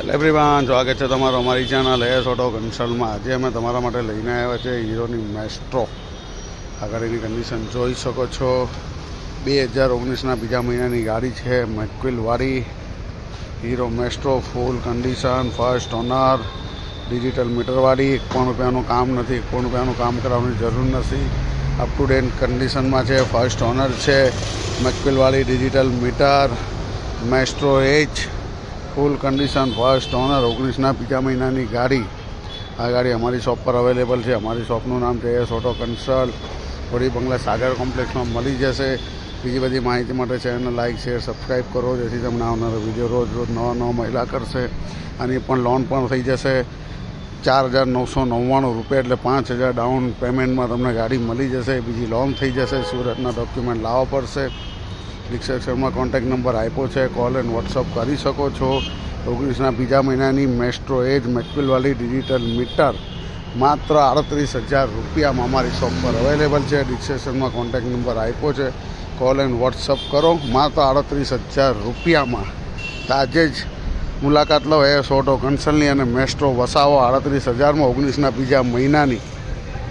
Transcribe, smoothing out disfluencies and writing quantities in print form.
Hello everyone, સ્વાગત છે તમારું અમારી ચેનલ એસ ઓટો કન્સલ્ટમાં. આજે અમે તમારા માટે લઈને આવ્યા છે હીરોની મેસ્ટ્રો. આ ગાડીની કન્ડિશન જોઈ શકો છો. 2019ના બીજા મહિનાની ગાડી છે, મેકક્વિલવાળી હીરો મેસ્ટ્રો. ફૂલ કન્ડિશન, ફર્સ્ટ ઓનર, ડિજિટલ મીટરવાળી. 1 પણ રૂપિયાનું કામ નથી, 1 પણ રૂપિયાનું કામ કરાવવાની જરૂર નથી. અપ ટુ ડેટ કન્ડિશનમાં છે, ફર્સ્ટ ઓનર છે, મેકક્વિલવાળી, ડિજિટલ મીટર, મેસ્ટ્રો એચ, ફૂલ કન્ડિશન, ફર્સ્ટ ઓનર, 19ના બીજા મહિનાની ગાડી. આ ગાડી અમારી શોપ પર અવેલેબલ છે. અમારી શોપનું નામ છે એસ ઓટો કન્સલ્ટ, વડી બંગલા સાગર કોમ્પ્લેક્સમાં મળી જશે. બીજી બધી માહિતી માટે ચેનલ લાઇક, શેર, સબસ્ક્રાઈબ કરો, જેથી તમને આવનારો વિડીયો રોજ નવા મહિલા કરશે. આની પણ લોન પણ થઈ જશે. 4,999 રૂપિયા એટલે 5,000 ડાઉન પેમેન્ટમાં તમને ગાડી મળી જશે. બીજી લોન થઈ જશે. સુરતના ડોક્યુમેન્ટ લાવવા પડશે. ડિસ્ક્રિપ્શનમાં કોન્ટેક્ટ નંબર આપ્યો છે, કોલ એન્ડ વોટ્સઅપ કરી શકો છો. 19ના બીજા મહિનાની મેસ્ટ્રો એજ મેકક્વિલવાળી ડિજિટલ મીટર માત્ર 38,000 રૂપિયામાં અમારી શોપ પર અવેલેબલ છે. ડિસ્ક્રિપ્શનમાં કોન્ટેક્ટ નંબર આપ્યો છે, કોલ એન્ડ વોટ્સઅપ કરો. માત્ર 38,000 રૂપિયામાં આજે જ મુલાકાત લો એસ ઓટો કન્સલ્ટની અને મેસ્ટ્રો વસાવો. 38,000માં 19ના બીજા મહિનાની